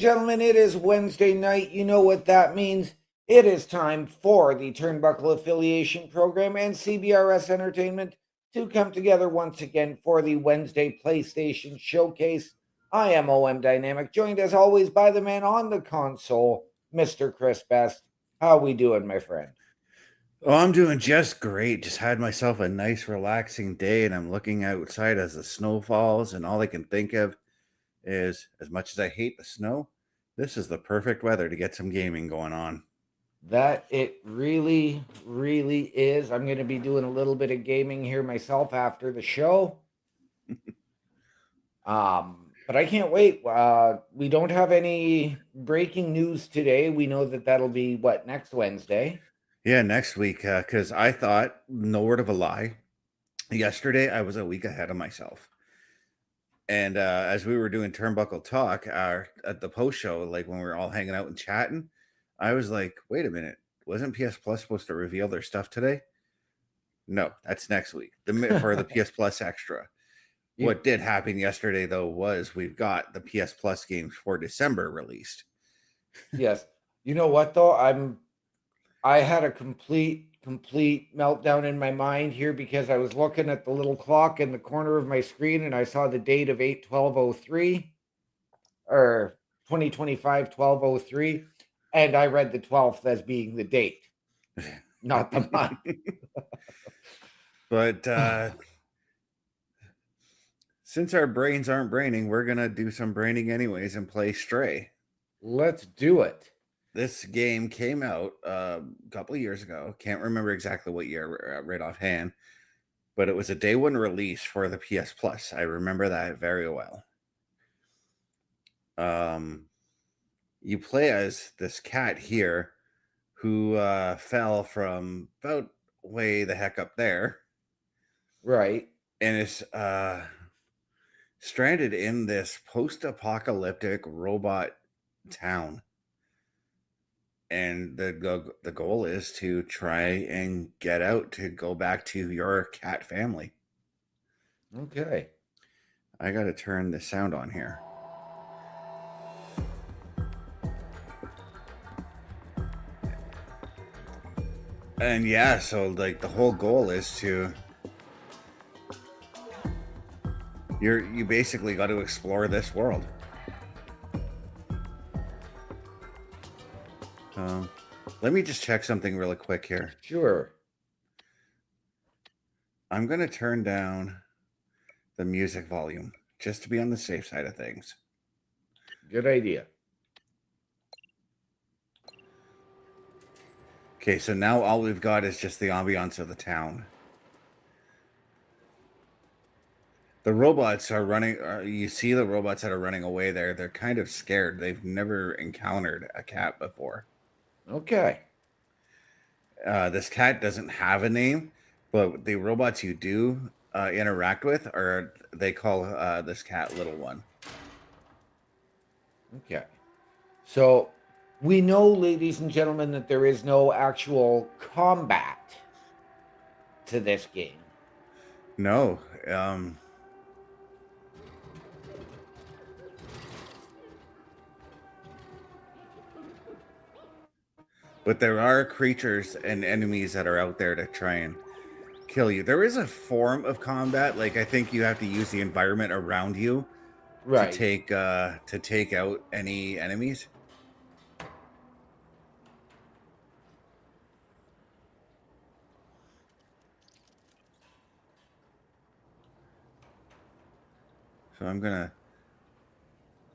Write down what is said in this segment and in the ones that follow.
gentlemen, it is Wednesday night. You know what that means. It is time for the Turnbuckle Affiliation Program and CBRS Entertainment to come together once again for the Wednesday PlayStation Showcase. I am OM Dynamic, joined as always by the man on the console, Mr. Chris Best. How we doing, my friend? Oh, I'm doing just great. Just had myself a nice, relaxing day, and I'm looking outside as the snow falls, and all I can think of is, as much as I hate the snow, this is the perfect weather to get some gaming going on. That it really, really is. I'm going to be doing a little bit of gaming here myself after the show. But I can't wait. We don't have any breaking news today. We know that that'll be what, next Wednesday. Yeah, next week, because I thought, no word of a lie, yesterday I was a week ahead of myself. And as we were doing Turnbuckle Talk at the post show, like when we were all hanging out and chatting, I was like, wait a minute, wasn't PS Plus supposed to reveal their stuff today? No, that's next week for the PS Plus Extra. You, What did happen yesterday, though, was we've got the PS Plus games for December released. yes. You know what though? I had a complete meltdown in my mind here because I was looking at the little clock in the corner of my screen and I saw the date of 8/12/03 or 2025/12/03, and I read the 12th as being the date, not the month. But since our brains aren't braining, we're going to do some braining anyways and play Stray. Let's do it. This game came out a couple of years ago. Can't remember exactly what year right offhand, but it was a day one release for the PS Plus. I remember that very well. You play as this cat here who fell from about way the heck up there. Right. And is stranded in this post-apocalyptic robot town. And the goal is to try and get out to go back to your cat family. Okay. I got to turn the sound on here. And yeah, so like the whole goal is to you basically got to explore this world. Let me just check something really quick here. Sure. I'm going to turn down the music volume just to be on the safe side of things. Good idea. Okay, so now all we've got is just the ambiance of the town. The robots are running. You see the robots that are running away there. They're kind of scared. They've never encountered a cat before. Okay. This cat doesn't have a name, but the robots you do interact with they call this cat Little One. Okay. So we know, ladies and gentlemen, that there is no actual combat to this game. No. But there are creatures and enemies that are out there to try and kill you. There is a form of combat, like I think you have to use the environment around you Right. to take out any enemies. So I'm gonna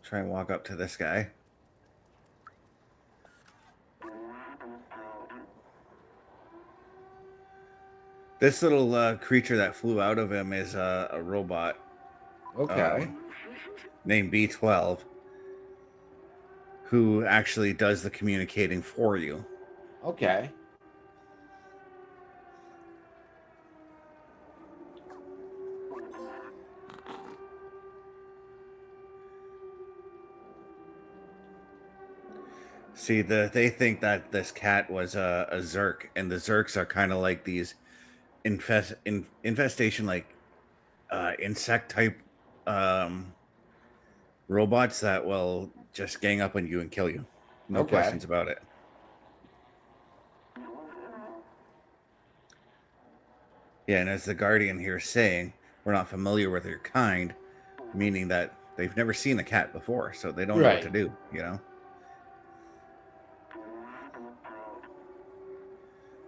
try and walk up to this guy. This little creature that flew out of him is a robot. Okay. Named B12, who actually does the communicating for you. Okay. See, they think that this cat was a Zerk, and the Zerks are kind of like these infestation, like insect type robots that will just gang up on you and kill you. No Okay. questions about it. Yeah, and as the Guardian here is saying, we're not familiar with your kind, meaning that they've never seen a cat before, so they don't know what to Right. do, you know?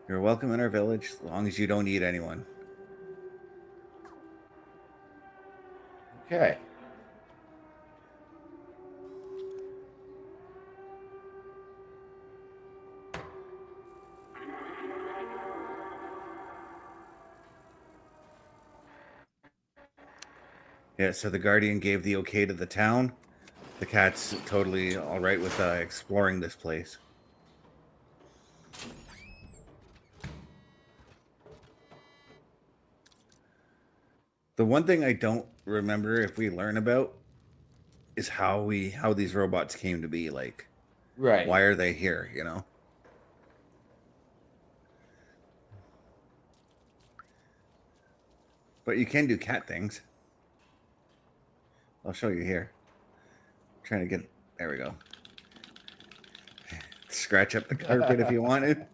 You're welcome in our village as long as you don't eat anyone. Okay. Yeah, so the Guardian gave the okay to the town. The cat's totally all right with exploring this place. The one thing I don't remember if we learn about is how these robots came to be. Like, Right. why are they here? You know. But you can do cat things. I'll show you here. I'm trying to get. There we go. Scratch up the carpet if you wanted.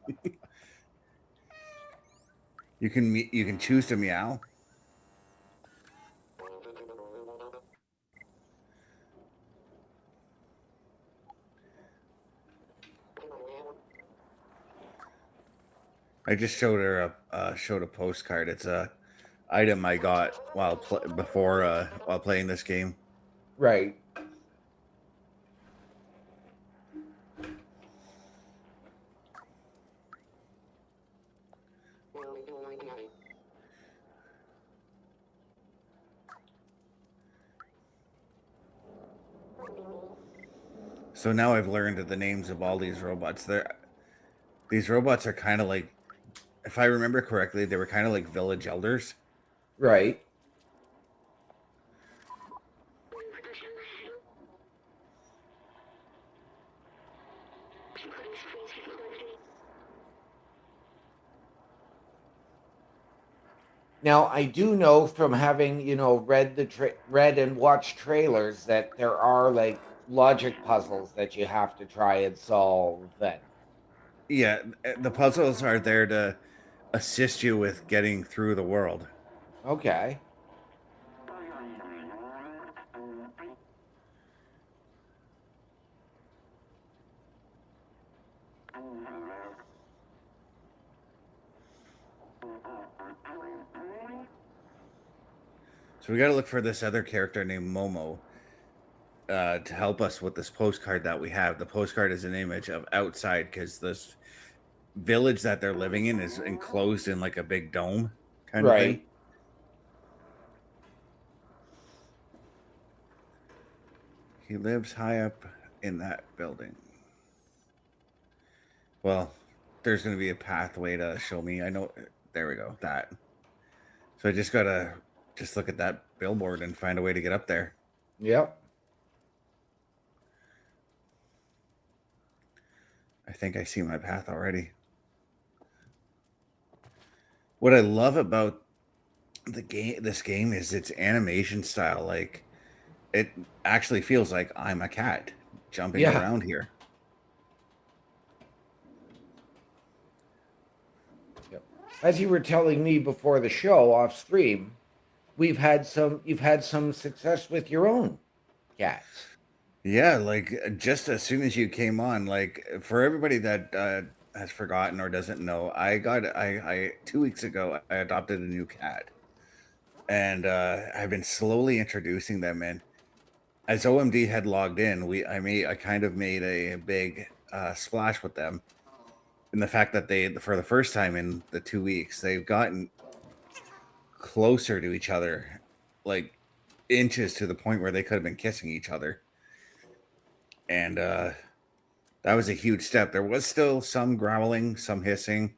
You can choose to meow. I just showed her showed a postcard. It's a item I got while playing this game. Right. So now I've learned the names of all these robots. These robots are kind of like, if I remember correctly, they were kind of like village elders. Right. Now, I do know from having, read and watched trailers that there are like logic puzzles that you have to try and solve then. Yeah, the puzzles are there to assist you with getting through the world. Okay. So we got to look for this other character named Momo to help us with this postcard that we have. The postcard is an image of outside because this village that they're living in is enclosed in like a big dome kind of thing. Right. He lives high up in that building. Well, there's going to be a pathway to show me. I know. There we go. That. So I just got to just look at that billboard and find a way to get up there. Yep. I think I see my path already. What I love about this game is its animation style. Like, it actually feels like I'm a cat jumping Yeah. around here. Yep. As you were telling me before the show off stream, you've had some success with your own cats. Yeah, like just as soon as you came on, like for everybody that has forgotten or doesn't know, I 2 weeks ago I adopted a new cat, and I've been slowly introducing them. And as OMD had logged in, I kind of made a big splash with them in the fact that they, for the first time in the 2 weeks, they've gotten closer to each other, like inches to the point where they could have been kissing each other. And that was a huge step. There was still some growling, some hissing,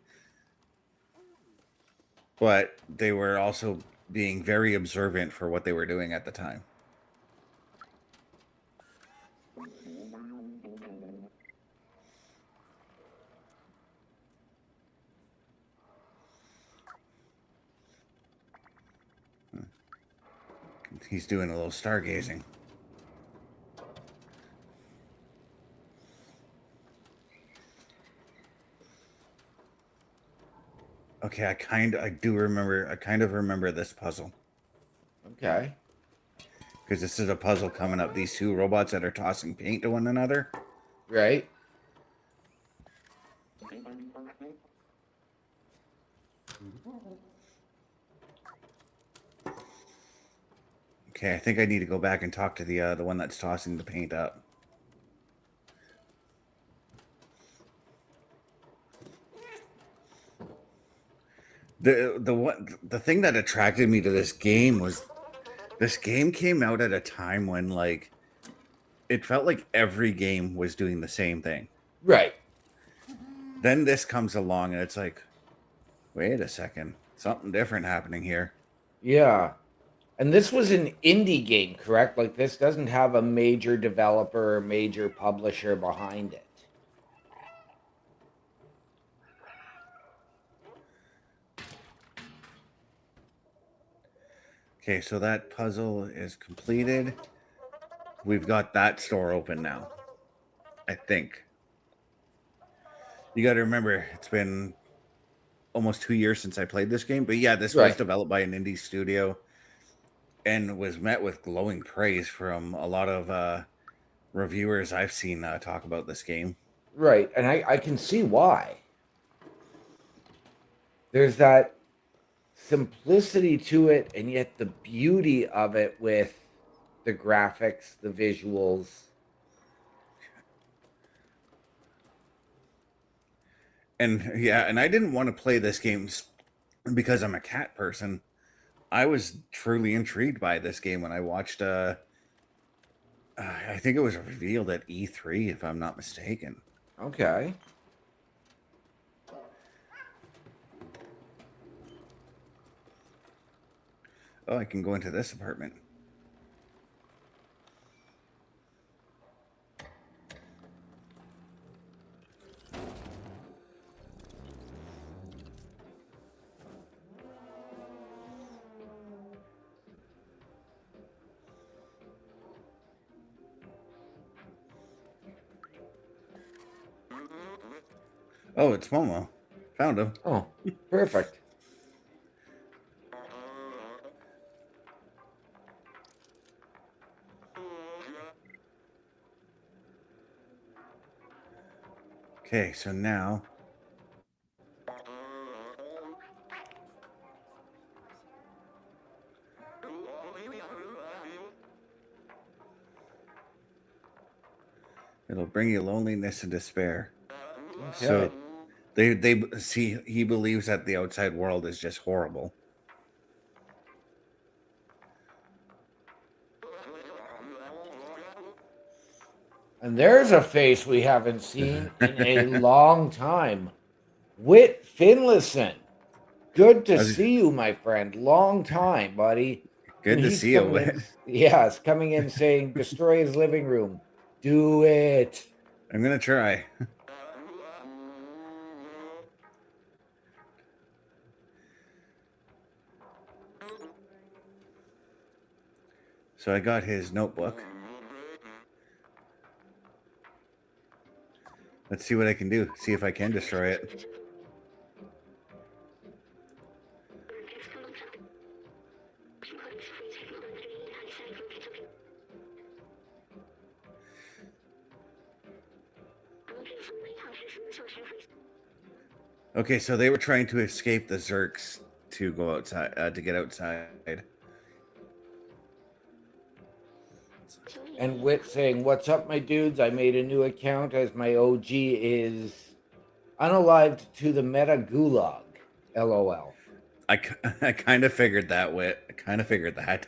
but they were also being very observant for what they were doing at the time. He's doing a little stargazing. Okay, I kind of remember this puzzle. Okay. Because this is a puzzle coming up. These two robots that are tossing paint to one another. Right. Okay, I think I need to go back and talk to the one that's tossing the paint up. The thing that attracted me to this game was this game came out at a time when like it felt like every game was doing the same thing. Right. Then this comes along and it's like, wait a second, something different happening here. Yeah. And this was an indie game, correct? Like this doesn't have a major developer or major publisher behind it. Okay, so that puzzle is completed. We've got that store open now. I think. You got to remember, it's been almost 2 years since I played this game. But yeah, this was Right. developed by an indie studio and was met with glowing praise from a lot of reviewers I've seen talk about this game. Right. And I can see why. There's that simplicity to it and yet the beauty of it with the graphics, the visuals. And yeah, and I didn't want to play this game because I'm a cat person. I was truly intrigued by this game when I watched I think it was revealed at E3 if I'm not mistaken. Okay. Oh, I can go into this apartment. Oh, it's Momo. Found him. Oh, perfect. Okay, so now it'll bring you loneliness and despair. Okay. So they see he believes that the outside world is just horrible. And there's a face we haven't seen in a long time. Whit Finlayson. Good to Was see you, my friend. Long time, buddy. And good to he's see you. coming in. Yes, coming in saying, destroy his living room. Do it. I'm gonna try. So I got his notebook. Let's see what I can do. See if I can destroy it. Okay, so they were trying to escape the Zerks to go outside, to get outside. And Whit saying, what's up, my dudes? I made a new account as my OG is unalived to the meta gulag. LOL. I kind of figured that, Wit. I kind of figured that.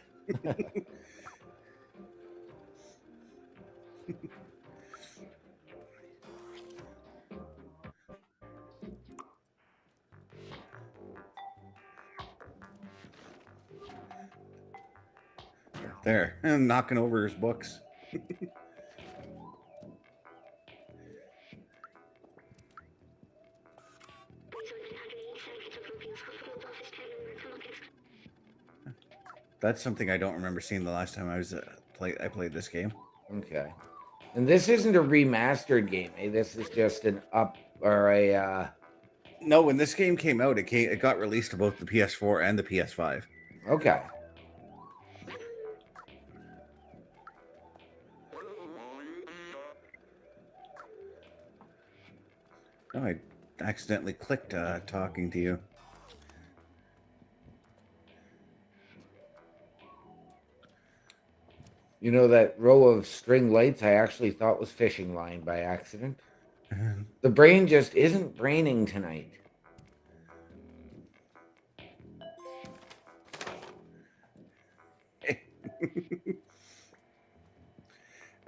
There, I'm knocking over his books. That's something I don't remember seeing the last time I played this game. Okay. And this isn't a remastered game. This is just an up or a No, when this game came out, it got released to both the PS4 and the PS5. Okay. Oh, I accidentally clicked talking to you. You know, that row of string lights I actually thought was fishing line by accident. The brain just isn't braining tonight.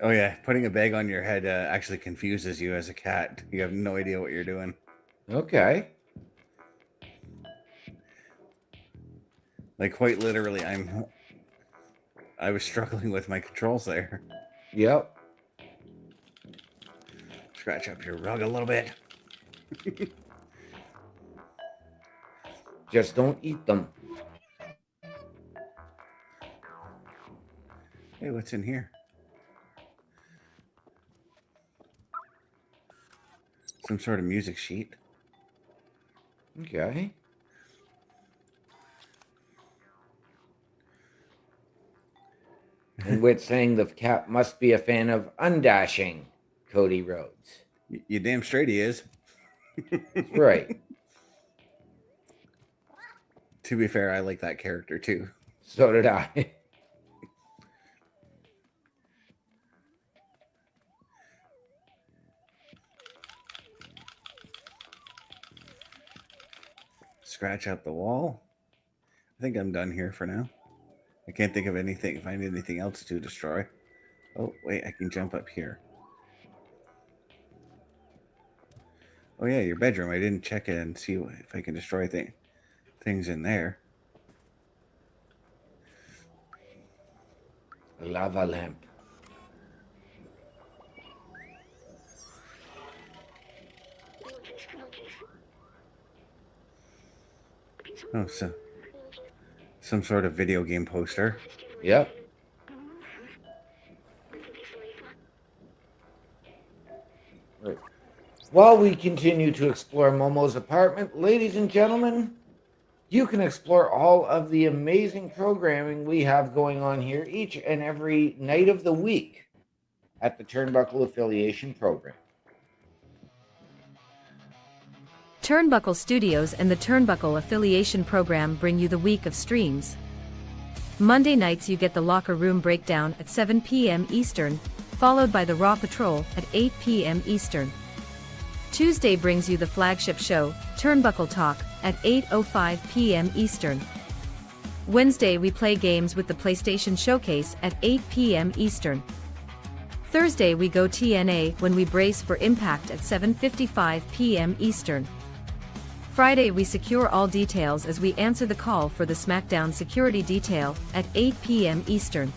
Oh yeah, putting a bag on your head actually confuses you as a cat. You have no idea what you're doing. Okay. Like quite literally, I was struggling with my controls there. Yep. Scratch up your rug a little bit. Just don't eat them. Hey, what's in here? Some sort of music sheet. Okay. And Wit saying the cat must be a fan of undashing Cody Rhodes. You damn straight he is. That's right. To be fair, I like that character too. So did I. Scratch out the wall. I think I'm done here for now. I can't think of find anything else to destroy. Oh, wait, I can jump up here. Oh yeah, your bedroom. I didn't check it and see if I can destroy things in there. A lava lamp. Oh, so some sort of video game poster. Yep. Right. While we continue to explore Momo's apartment, ladies and gentlemen, you can explore all of the amazing programming we have going on here each and every night of the week at the Turnbuckle Affiliation Program. Turnbuckle Studios and the Turnbuckle Affiliation Program bring you the week of streams. Monday nights you get the Locker Room Breakdown at 7 p.m. Eastern, followed by the Raw Patrol at 8 p.m. Eastern. Tuesday brings you the flagship show, Turnbuckle Talk, at 8:05 p.m. Eastern. Wednesday we play games with the PlayStation Showcase at 8 p.m. Eastern. Thursday we go TNA when we brace for Impact at 7:55 p.m. Eastern. Friday we secure all details as we answer the call for the SmackDown security detail at 8 p.m. Eastern.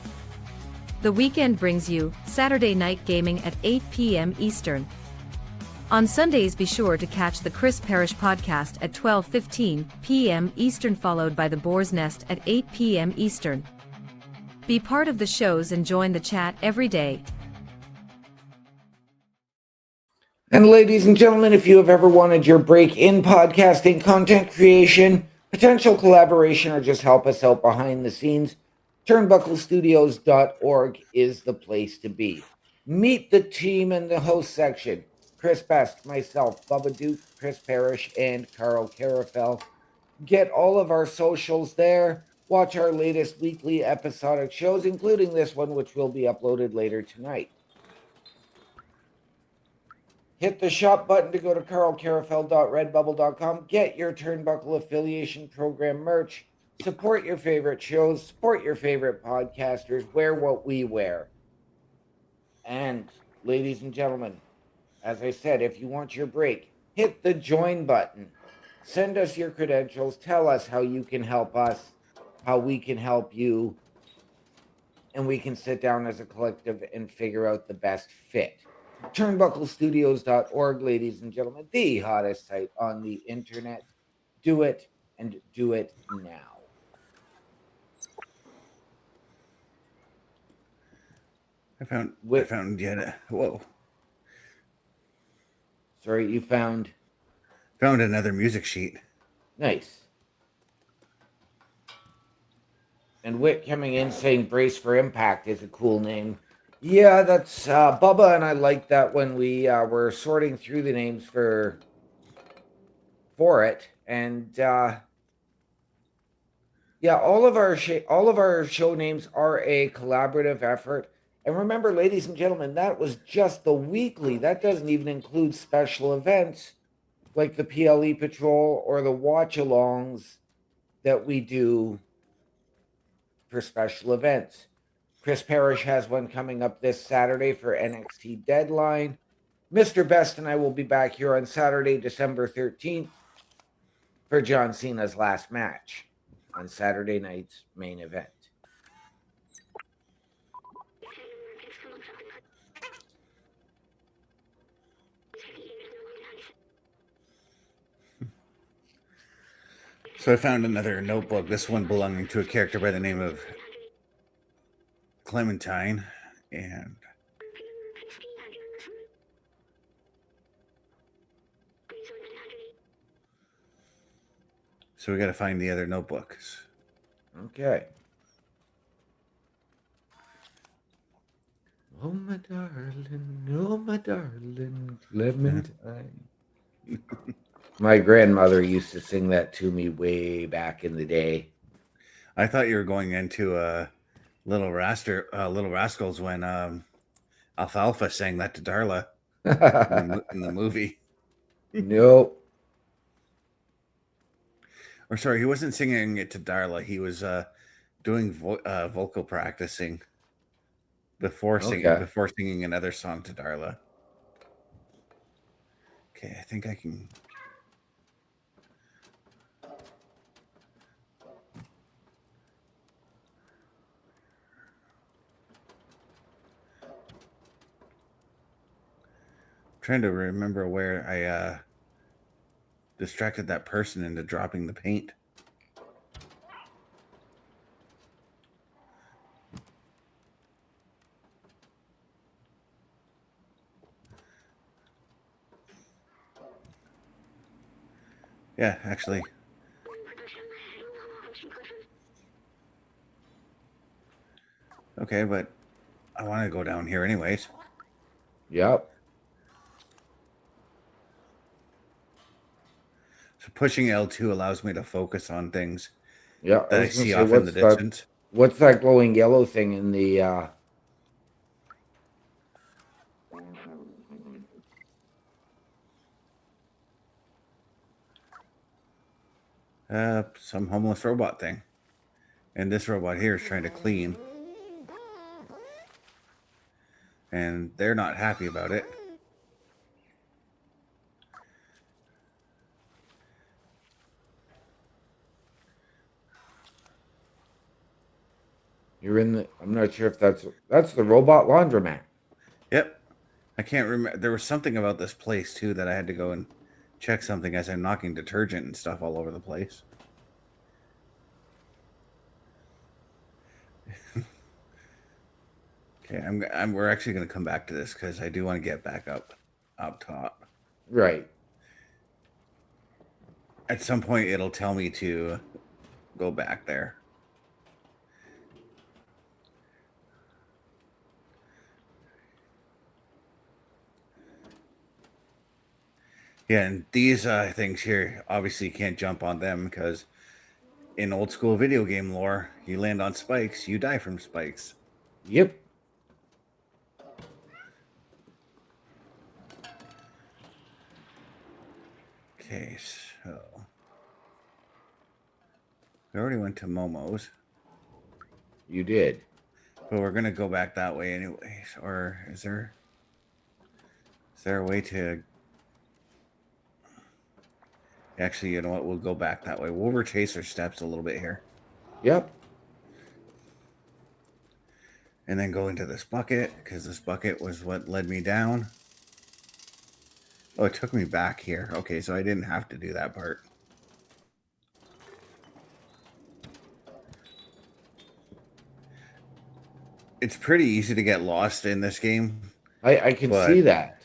The weekend brings you Saturday Night Gaming at 8 p.m. Eastern. On Sundays be sure to catch the Chris Parrish podcast at 12:15 p.m. Eastern, followed by the Boar's Nest at 8 p.m. Eastern. Be part of the shows and join the chat every day. And ladies and gentlemen, if you have ever wanted your break in podcasting, content creation, potential collaboration, or just help us out behind the scenes, turnbucklestudios.org is the place to be. Meet the team in the host section. Chris Best, myself, Bubba Duke, Chris Parrish, and Carl Carafel. Get all of our socials there. Watch our latest weekly episodic shows, including this one, which will be uploaded later tonight. Hit the shop button to go to carlcarafel.redbubble.com. Get your Turnbuckle Affiliation Program merch. Support your favorite shows. Support your favorite podcasters. Wear what we wear. And, ladies and gentlemen, as I said, if you want your break, hit the join button. Send us your credentials. Tell us how you can help us, how we can help you, and we can sit down as a collective and figure out the best fit. Turnbucklestudios.org, ladies and gentlemen, the hottest site on the internet. Do it, and do it now. I found yet. Whoa. Sorry, you found. Found another music sheet. Nice. And Wit coming in saying Brace for Impact is a cool name. Yeah, that's Bubba and I liked that when we were sorting through the names for it. And yeah, all of our show names are a collaborative effort. And remember, ladies and gentlemen, that was just the weekly. That doesn't even include special events like the PLE Patrol or the watch alongs that we do for special events. Chris Parrish has one coming up this Saturday for NXT Deadline. Mr. Best and I will be back here on Saturday, December 13th for John Cena's last match on Saturday night's main event. So I found another notebook, this one belonging to a character by the name of Clementine, and so we got to find the other notebooks. Okay. Oh, my darling, Clementine. My grandmother used to sing that to me way back in the day. I thought you were going into Little Rascals when Alfalfa sang that to Darla in the movie. Nope. Or sorry, he wasn't singing it to Darla. He was doing vocal practicing before singing another song to Darla. Okay, I think I can. Trying to remember where I distracted that person into dropping the paint. Yeah, actually. Okay, but I want to go down here anyways. Yep. So pushing L2 allows me to focus on things Yeah, that I see off in the distance. What's that glowing yellow thing in the Some homeless robot thing. And this robot here is trying to clean. And they're not happy about it. You're in the I'm not sure if that's the robot laundromat. Yep. I can't remember. There was something about this place too that I had to go and check something as I'm knocking detergent and stuff all over the place. Okay, we're actually going to come back to this because I do want to get back up top. Right. At some point, it'll tell me to go back there. Yeah, and these things here, obviously you can't jump on them because in old school video game lore, you land on spikes, you die from spikes. Yep. Okay, so we already went to Momo's. You did. But we're gonna go back that way anyways. Or is there a way to actually, you know what, we'll go back that way. We'll retrace our steps a little bit here. Yep. And then go into this bucket, because this bucket was what led me down. Oh, it took me back here. Okay, so I didn't have to do that part. It's pretty easy to get lost in this game. I can see that.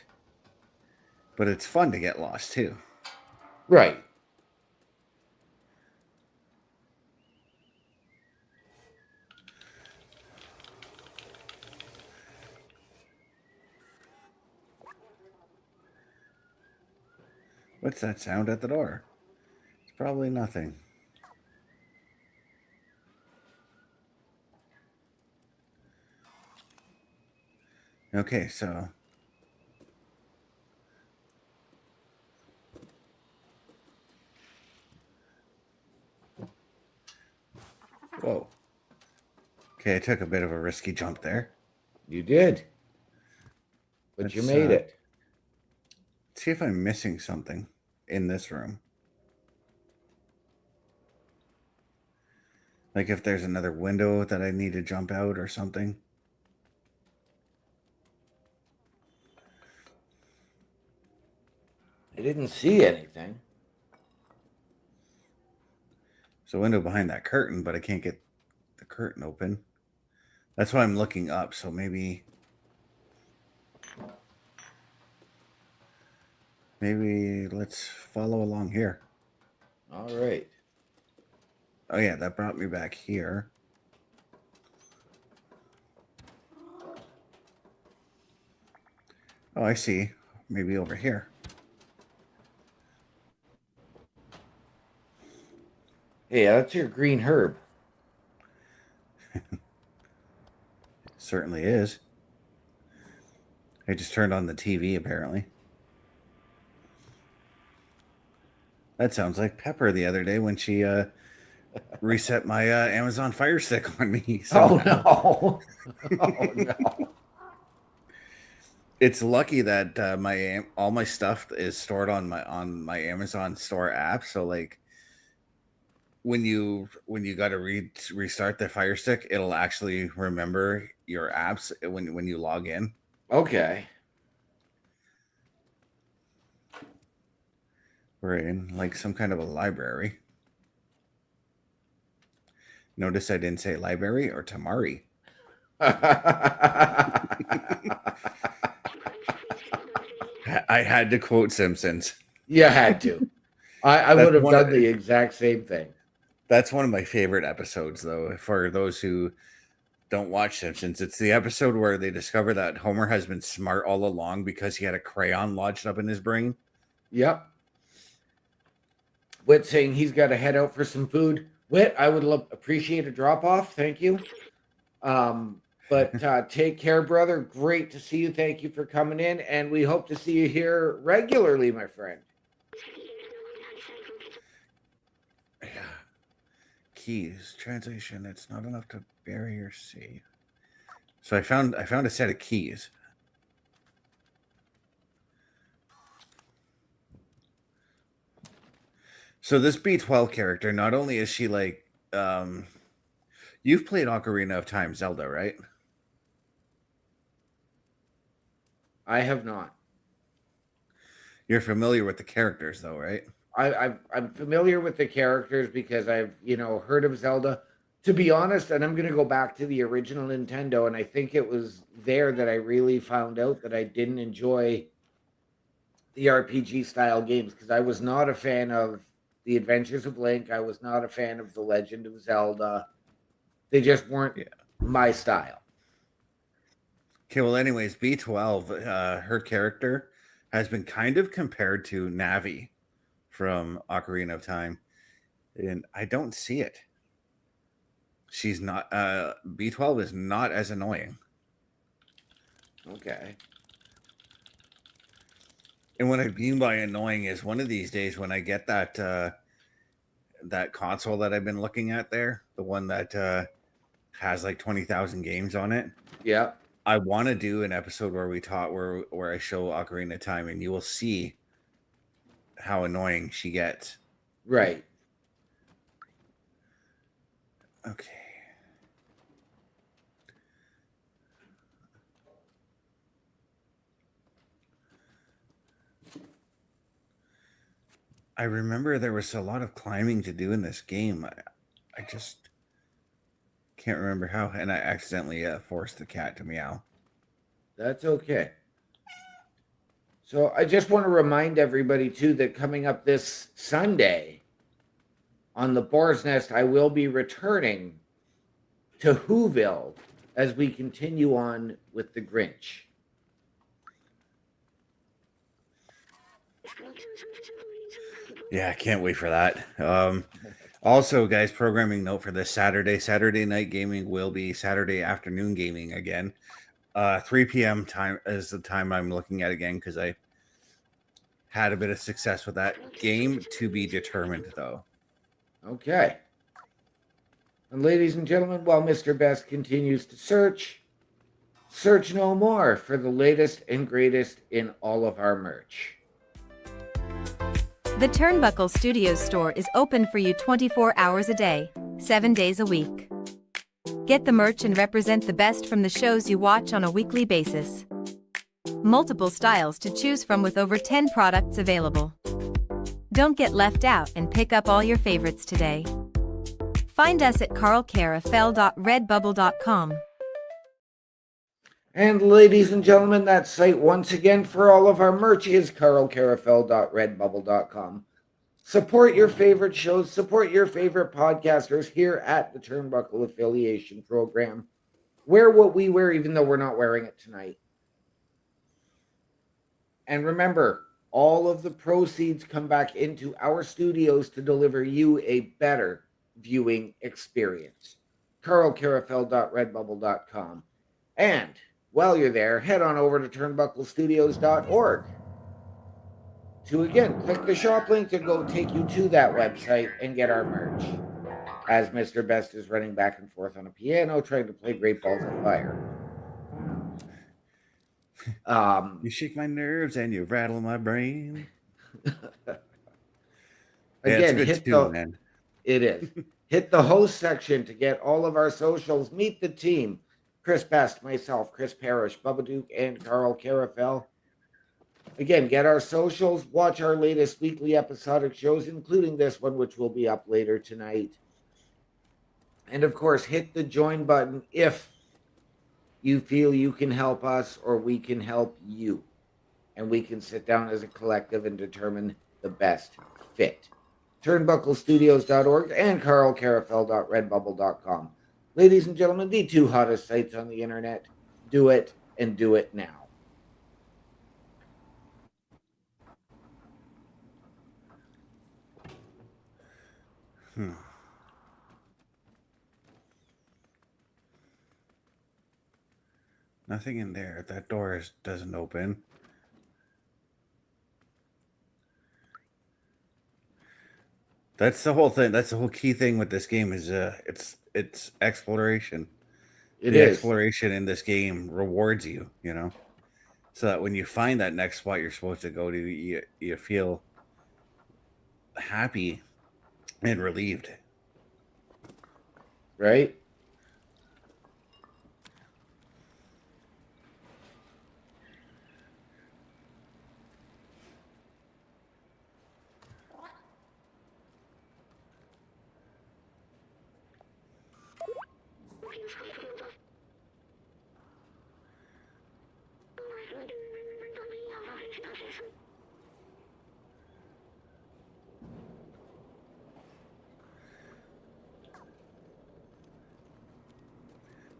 But it's fun to get lost too. Right. What's that sound at the door? It's probably nothing. Okay, so whoa. Okay, I took a bit of a risky jump there. You did. But you Let's made it. see if I'm missing something in this room. Like if there's another window that I need to jump out or something. I didn't see anything. There's a window behind that curtain, but I can't get the curtain open. That's why I'm looking up, so maybe let's follow along here. All right. Oh yeah, that brought me back here. Oh, I see. Maybe over here. Hey, that's your green herb. Certainly is. I just turned on the TV, apparently. That sounds like Pepper the other day when she reset my Amazon Fire Stick on me. Somehow. Oh no. Oh no. It's lucky that all my stuff is stored on my Amazon store app. So like when you got to restart the Fire Stick, it'll actually remember your apps when you log in. Okay. We're in like some kind of a library. Notice I didn't say library or Tamari. I had to quote Simpsons. You had to. I That's would have one done of- the exact same thing. That's one of my favorite episodes, though. For those who don't watch Simpsons, it's the episode where they discover that Homer has been smart all along because he had a crayon lodged up in his brain. Yep. Whit saying he's got to head out for some food. Whit, I would appreciate a drop off. Thank you. But take care, brother. Great to see you. Thank you for coming in. And we hope to see you here regularly, my friend. Keys translation. It's not enough to bury or see. So I found a set of keys. So this B12 character, not only is she like, you've played Ocarina of Time Zelda, right? I have not. You're familiar with the characters, though, right? I'm familiar with the characters because I've heard of Zelda. To be honest, and I'm going to go back to the original Nintendo, and I think it was there that I really found out that I didn't enjoy the RPG style games because I was not a fan of the Adventures of Link. I was not a fan of the Legend of Zelda. They just weren't my style. Okay, well, anyways, B12, her character has been kind of compared to Navi from Ocarina of Time, and I don't see it. She's not, B12 is not as annoying. Okay. And what I mean by annoying is one of these days when I get that that console that I've been looking at there, the one that has like 20,000 games on it. Yeah. I want to do an episode where where I show Ocarina of Time, and you will see how annoying she gets. Right. Okay. I remember there was a lot of climbing to do in this game. I just can't remember how, and I accidentally forced the cat to meow. That's okay. So I just want to remind everybody too that coming up this Sunday on the Boar's Nest, I will be returning to Whoville as we continue on with the Grinch. Yeah, I can't wait for that. Also, guys, programming note for this Saturday night gaming will be Saturday afternoon gaming again. 3 p.m. time is the time I'm looking at again because I had a bit of success with that game. To be determined, though. Okay. And ladies and gentlemen, while Mr. Best continues to search no more for the latest and greatest in all of our merch. The Turnbuckle Studios store is open for you 24 hours a day, 7 days a week. Get the merch and represent the best from the shows you watch on a weekly basis. Multiple styles to choose from with over 10 products available. Don't get left out and pick up all your favorites today. Find us at carlcarafel.redbubble.com. And ladies and gentlemen, that site once again for all of our merch is carlcarafel.redbubble.com. Support your favorite shows, support your favorite podcasters here at the Turnbuckle Affiliation Program. Wear what we wear, even though we're not wearing it tonight. And remember, all of the proceeds come back into our studios to deliver you a better viewing experience. carlcarafel.redbubble.com. And while you're there, head on over to turnbucklestudios.org to again click the shop link to go take you to that website and get our merch. As Mr. Best is running back and forth on a piano trying to play Great Balls of Fire. You shake my nerves and you rattle my brain. Again, it's good too, man. It is. Hit the host section to get all of our socials. Meet the team. Chris Best, myself, Chris Parrish, Bubba Duke, and Carl Carafel. Again, get our socials. Watch our latest weekly episodic shows, including this one, which will be up later tonight. And of course, hit the join button if you feel you can help us or we can help you. And we can sit down as a collective and determine the best fit. Turnbucklestudios.org and carlcarafel.redbubble.com. Ladies and gentlemen, the two hottest sites on the internet. Do it and do it now. Nothing in there. That door doesn't open. That's the whole thing. That's the whole key thing with this game is it's exploration. Exploration in this game rewards you, so that when you find that next spot you're supposed to go to, you feel happy and relieved. Right?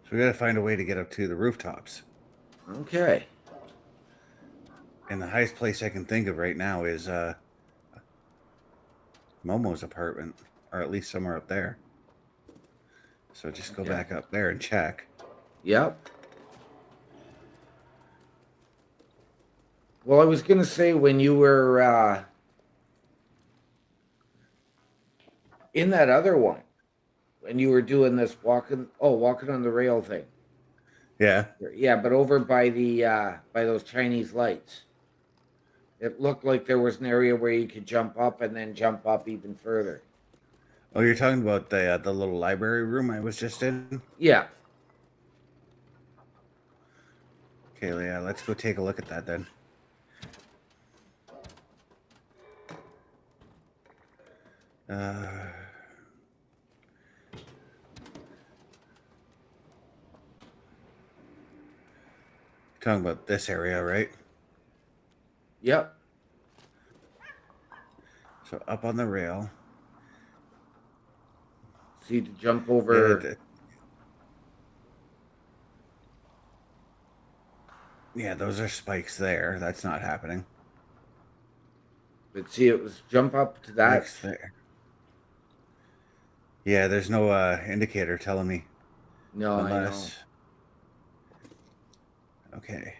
So we got to find a way to get up to the rooftops. Okay. And the highest place I can think of right now is Momo's apartment, or at least somewhere up there. So just go back up there and check. Yep. Well, I was going to say when you were in that other one, when you were doing this walking on the rail thing. Yeah. Yeah, but over by the by those Chinese lights. It looked like there was an area where you could jump up and then jump up even further. Oh, you're talking about the little library room I was just in? Yeah. Okay, yeah, let's go take a look at that then. Talking about this area, right? Yep. So up on the rail. See, to jump over. Yeah, those are spikes there. That's not happening. But see, it was jump up to that. Spikes there. Yeah, there's no indicator telling me. No, Unless... Okay.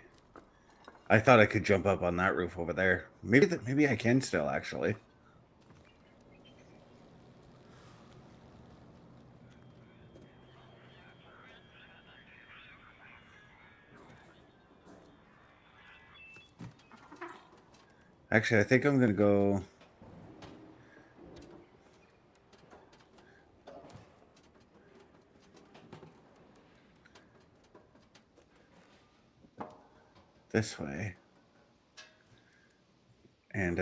I thought I could jump up on that roof over there. Maybe I can still, actually. Actually, I think I'm going to go... this way. And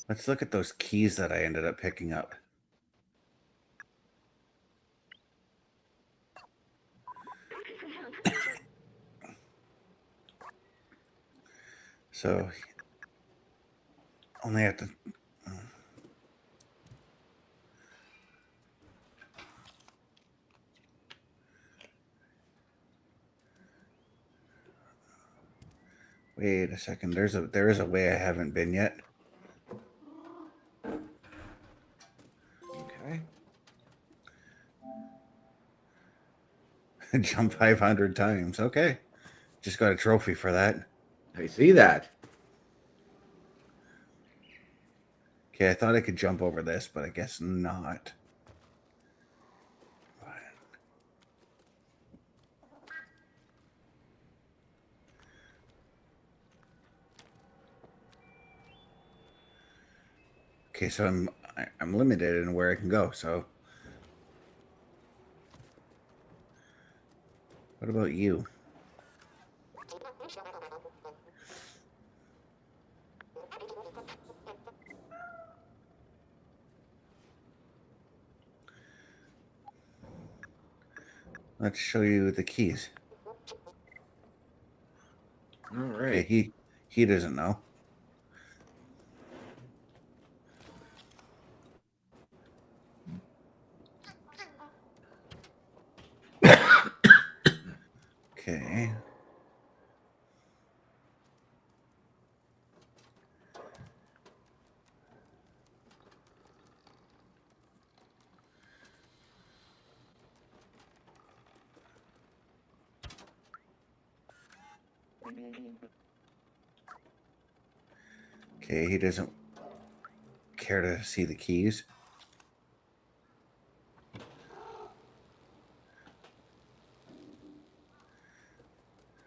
let's look at those keys that I ended up picking up. So only have to... Wait a second. There is a way I haven't been yet. Okay. Jump 500 times. Okay. Just got a trophy for that. I see that. Okay, I thought I could jump over this, but I guess not. Okay, so I'm limited in where I can go, so... What about you? Let's show you the keys. All right. Okay, he doesn't know. Okay. Okay, he doesn't care to see the keys.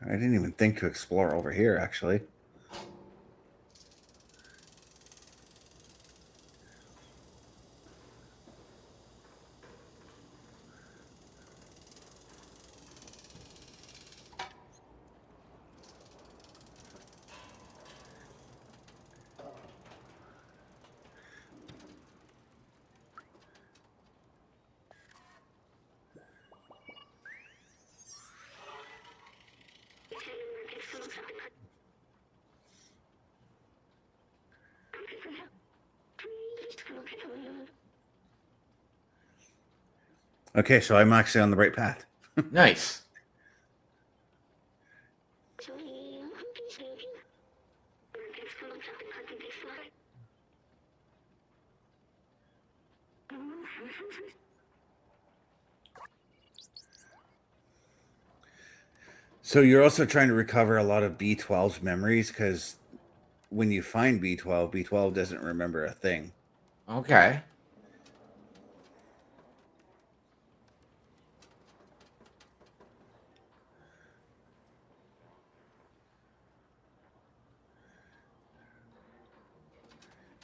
I didn't even think to explore over here, actually. Okay, so I'm actually on the right path. Nice. So you're also trying to recover a lot of B12's memories, because when you find B12, B12 doesn't remember a thing. Okay.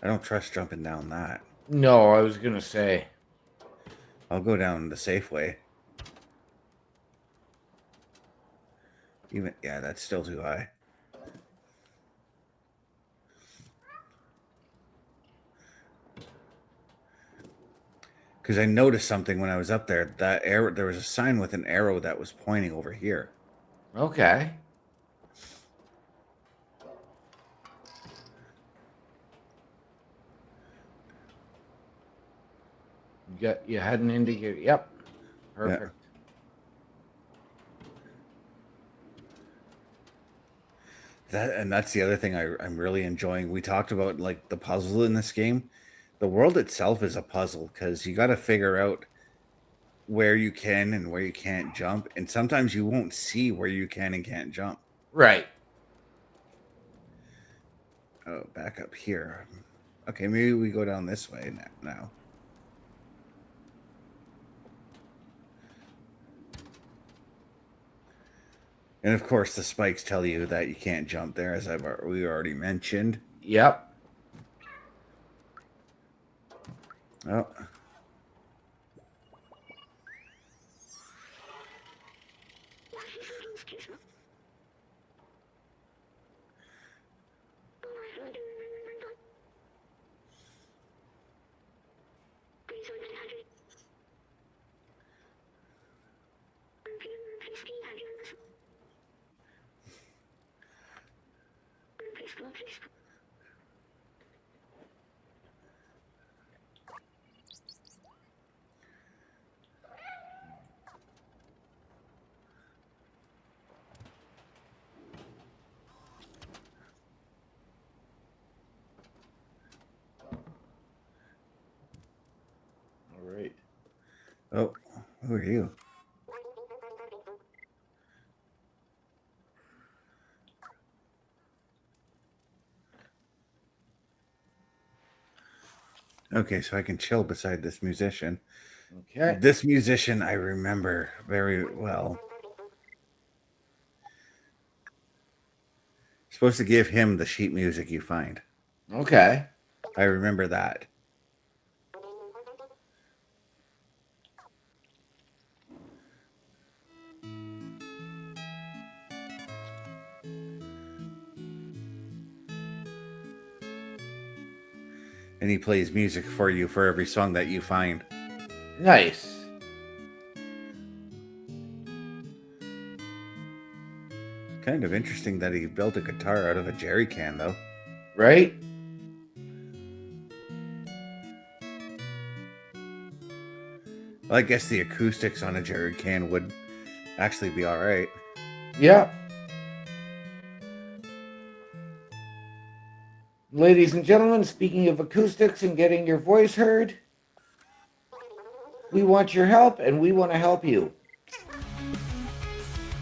I don't trust jumping down that. No, I was gonna say. I'll go down the safe way. Yeah, that's still too high. Because I noticed something when I was up there. That arrow, there was a sign with an arrow that was pointing over here. Okay. You had an indicator. Yep. Yeah. Perfect. That's the other thing I'm really enjoying. We talked about like the puzzle in this game. The world itself is a puzzle because you got to figure out where you can and where you can't jump, and sometimes you won't see where you can and can't jump. Right. Oh, back up here. Okay, maybe we go down this way now. And of course, the spikes tell you that you can't jump there, as we already mentioned. Yep. Oh, All right. oh, who are you? Okay, so I can chill beside this musician. Okay. This musician I remember very well. Supposed to give him the sheet music you find. Okay. I remember that. And he plays music for you for every song that you find. Nice. Kind of interesting that he built a guitar out of a jerry can, though. Right? Well, I guess the acoustics on a jerry can would actually be all right. Yep. Ladies and gentlemen, speaking of acoustics and getting your voice heard, we want your help and we want to help you.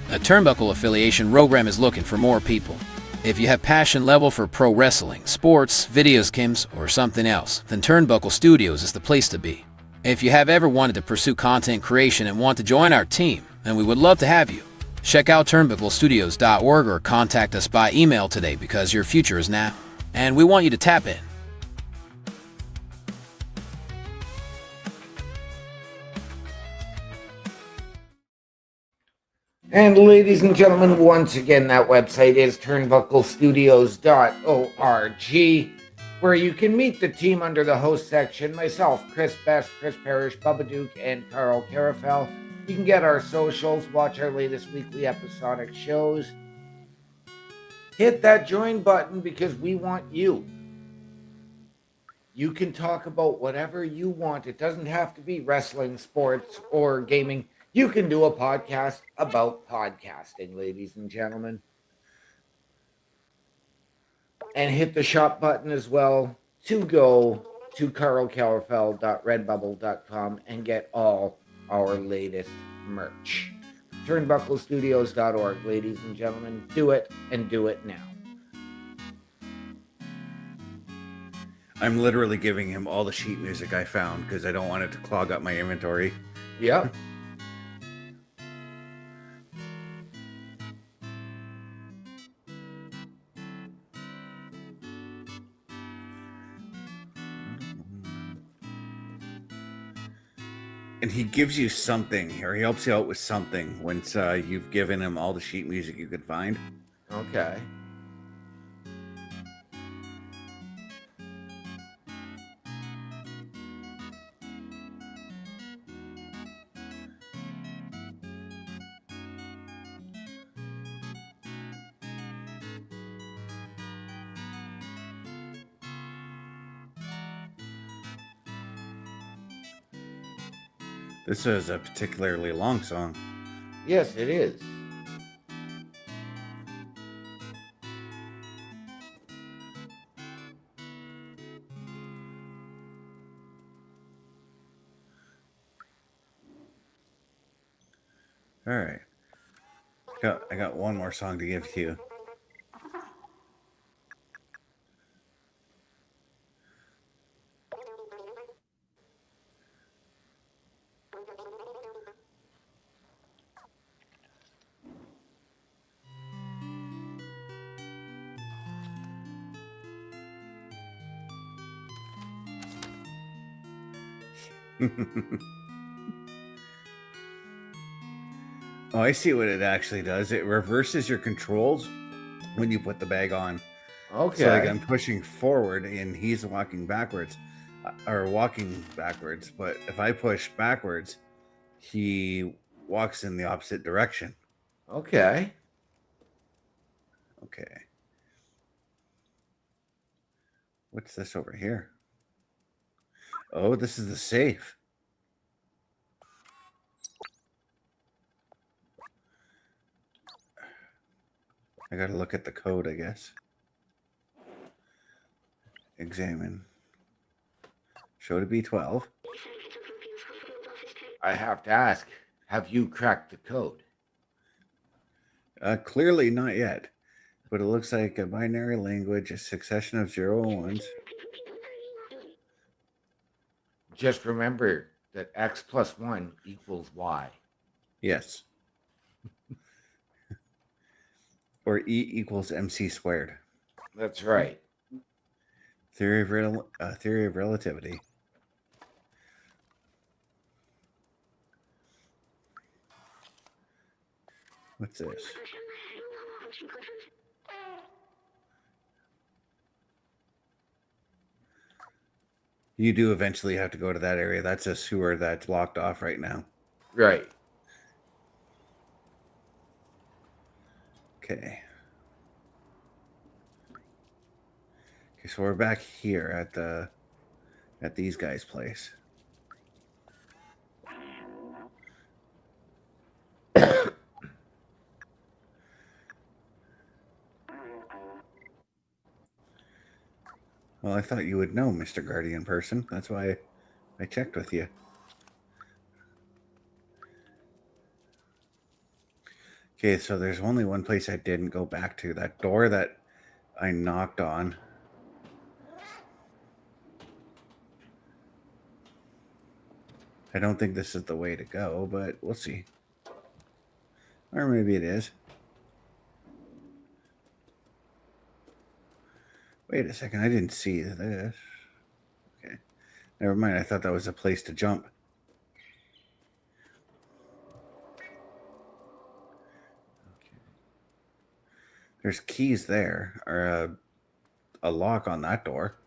A Turnbuckle affiliation program is looking for more people. If you have passion level for pro wrestling, sports, video games, or something else, then Turnbuckle Studios is the place to be. If you have ever wanted to pursue content creation and want to join our team, then we would love to have you. Check out turnbucklestudios.org or contact us by email today because your future is now, and we want you to tap in. And ladies and gentlemen, once again, that website is turnbucklestudios.org, where you can meet the team under the host section, myself, Chris Best, Chris Parrish, Bubba Duke, and Carl Carafel. You can get our socials, watch our latest weekly episodic shows. Hit that join button because we want you. You can talk about whatever you want. It doesn't have to be wrestling, sports, or gaming. You can do a podcast about podcasting, ladies and gentlemen. And hit the shop button as well to go to carlcallerfeld.redbubble.com and get all our latest merch. Turnbucklestudios.org, ladies and gentlemen. Do it and do it now. I'm literally giving him all the sheet music I found because I don't want it to clog up my inventory. Yep. And he gives you something, or he helps you out with something once you've given him all the sheet music you could find. Okay. This is a particularly long song. Yes, it is. All right. I got one more song to give to you. Oh, I see what it actually does. It reverses your controls when you put the bag on. Okay. So like I'm pushing forward and he's walking backwards, or walking backwards. But if I push backwards, he walks in the opposite direction. Okay. Okay. What's this over here? Oh, this is the safe. I gotta look at the code, I guess. Examine. Show to B12. I have to ask, have you cracked the code? Clearly not yet, but it looks like a binary language, a succession of 0 and 1s. Just remember that x plus 1 equals y. Yes. Or E equals MC squared. That's right. Theory of relativity. What's this? You do eventually have to go to that area. That's a sewer that's blocked off right now. Right. Okay. Okay, so we're back here at these guys' place. Well, I thought you would know, Mr. Guardian Person. That's why I checked with you. Okay, so there's only one place I didn't go back to. That door that I knocked on. I don't think this is the way to go, but we'll see. Or maybe it is. Wait a second, I didn't see this. Okay. Never mind, I thought that was a place to jump. Okay. There's keys there, or a lock on that door.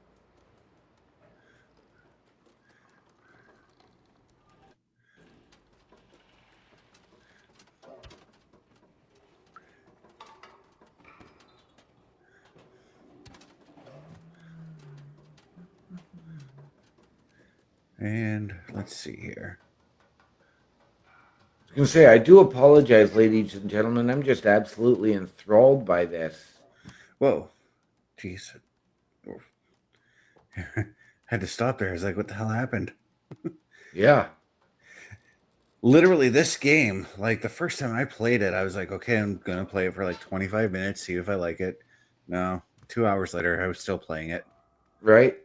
And let's see here. I was going to say, I do apologize, ladies and gentlemen. I'm just absolutely enthralled by this. Whoa. Jeez. Had to stop there. I was like, what the hell happened? Yeah. Literally, this game, like the first time I played it, I was like, okay, I'm going to play it for like 25 minutes, see if I like it. No, 2 hours later, I was still playing it. Right?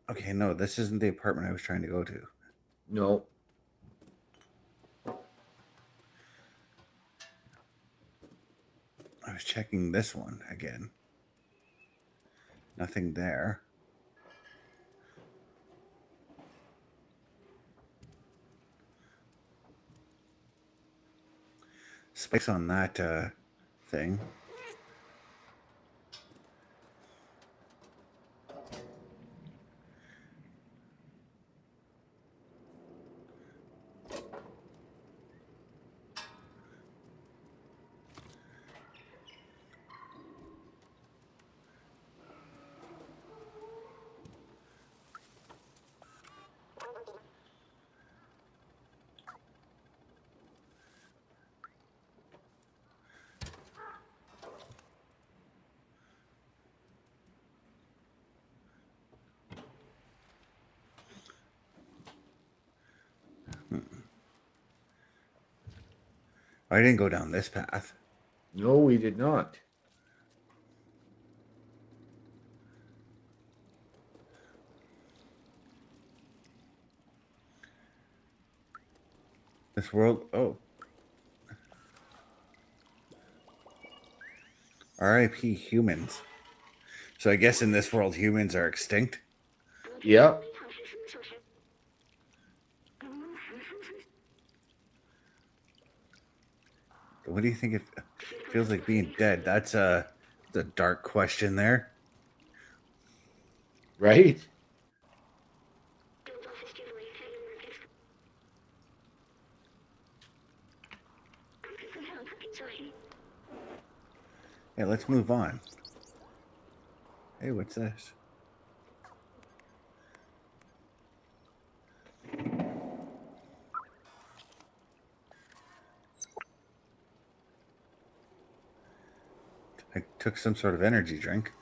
Okay, no, this isn't the apartment I was trying to go to. No. I was checking this one again. Nothing there. Spikes on that thing. I didn't go down this path. No, we did not. This world. Oh. R.I.P. humans. So I guess in this world, humans are extinct. Yep. What do you think it feels like being dead? That's a dark question there. Right? Yeah, let's move on. Hey, what's this? I took some sort of energy drink.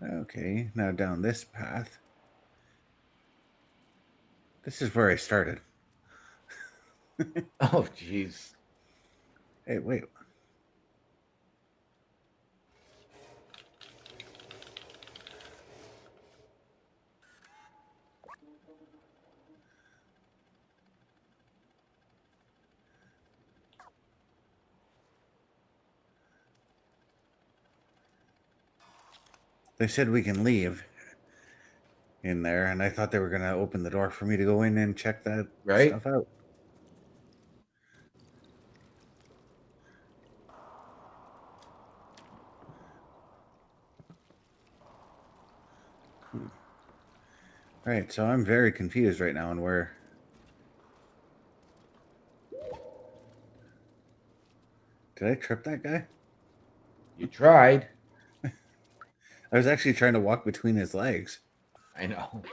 Okay, now down this path. This is where I started. Oh, jeez. Hey, wait. They said we can leave in there, and I thought they were going to open the door for me to go in and check that Right? stuff out. All right, so I'm very confused right now on where... Did I trip that guy? You tried. I was actually trying to walk between his legs. I know.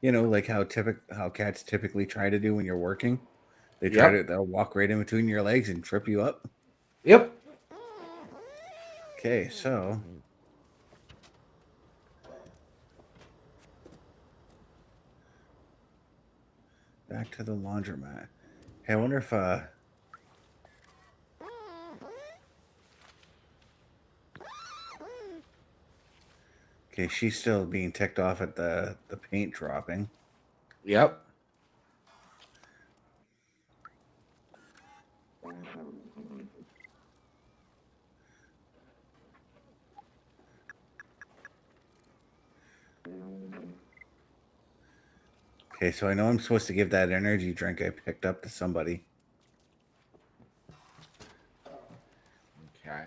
You know, like how cats typically try to do when you're working. They'll walk right in between your legs and trip you up. Yep. Okay, so back to the laundromat. Hey, I wonder if okay, she's still being ticked off at the paint dropping. Yep. Okay, so I know I'm supposed to give that energy drink I picked up to somebody. Okay.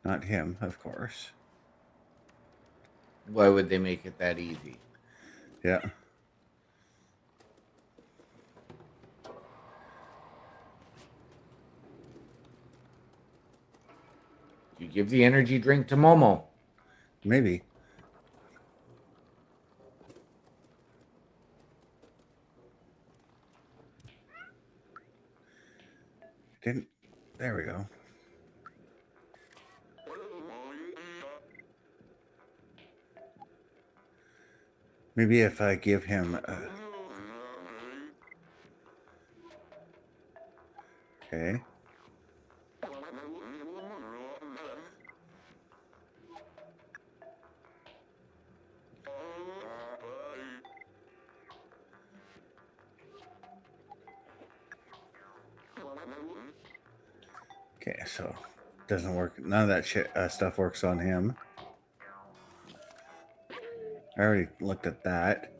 Not him, of course. Why would they make it that easy? Yeah. You give the energy drink to Momo. Maybe. Didn't. There we go. Maybe if I give him... okay. Okay, so doesn't work. None of that shit stuff works on him. I already looked at that.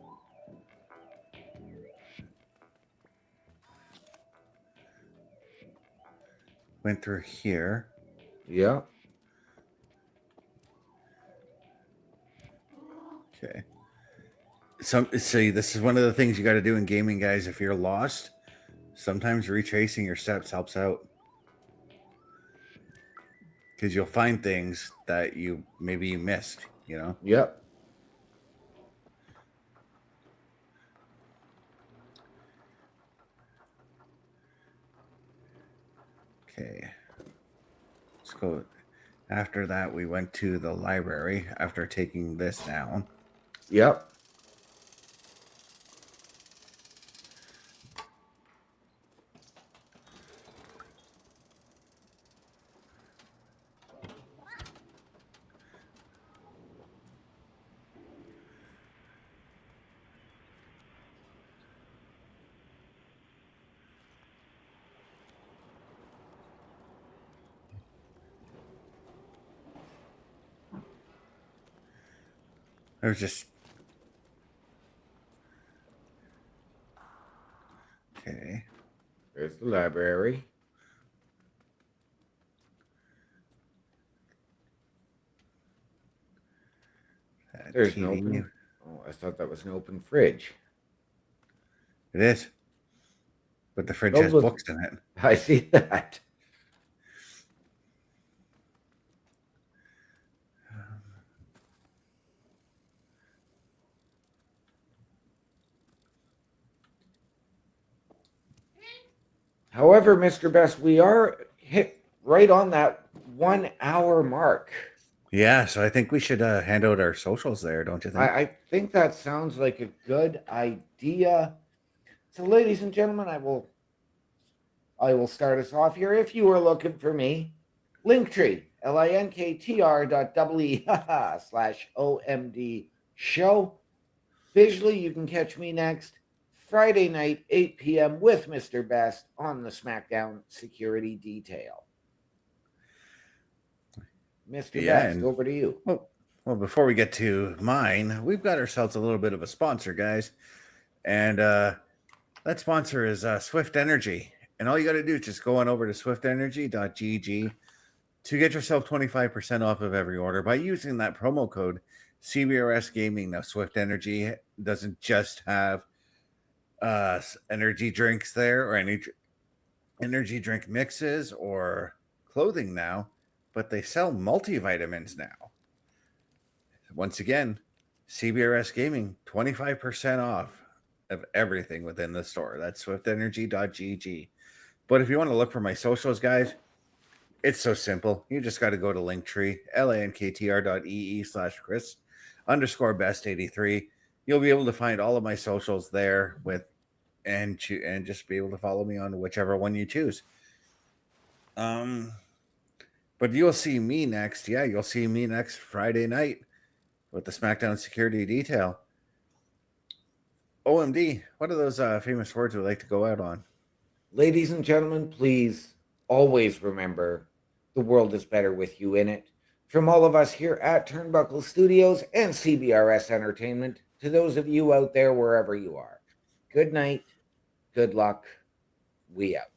Went through here. Yeah. Okay. See, this is one of the things you got to do in gaming, guys. If you're lost, sometimes retracing your steps helps out. because you'll find things that maybe you missed, Yep. Okay, let's go. After that, we went to the library after taking this down. Yep. It was just okay. There's the library. There's no TV. open. Oh, I thought that was an open fridge. It is, but the fridge Filled has with- books in it. I see that. However, Mr. Best, we are hit right on that 1 hour mark. Yeah, so I think we should hand out our socials there, don't you think? I think that sounds like a good idea. So, ladies and gentlemen, I will start us off here. If you are looking for me, Linktree, linktr.ee/OMD show. Visually, you can catch me next Friday night, 8 p.m. with Mr. Best on the SmackDown Security Detail. Mr. Best, over to you. Well, before we get to mine, we've got ourselves a little bit of a sponsor, guys. And that sponsor is Swift Energy. And all you got to do is just go on over to swiftenergy.gg to get yourself 25% off of every order by using that promo code CBRS Gaming. Now, Swift Energy doesn't just have energy drinks there or any energy drink mixes or clothing now, but they sell multivitamins now. Once again, CBRS Gaming, 25% off of everything within the store. That's swiftenergy.gg. But if you want to look for my socials, guys, it's so simple. You just got to go to Linktree, linktr.ee/Chris_best83. You'll be able to find all of my socials there and just be able to follow me on whichever one you choose. But you'll see me next. Yeah, you'll see me next Friday night with the SmackDown Security Detail. OMD, what are those famous words we like to go out on? Ladies and gentlemen, please always remember the world is better with you in it. From all of us here at Turnbuckle Studios and CBRS Entertainment, to those of you out there wherever you are, good night, good luck, we out.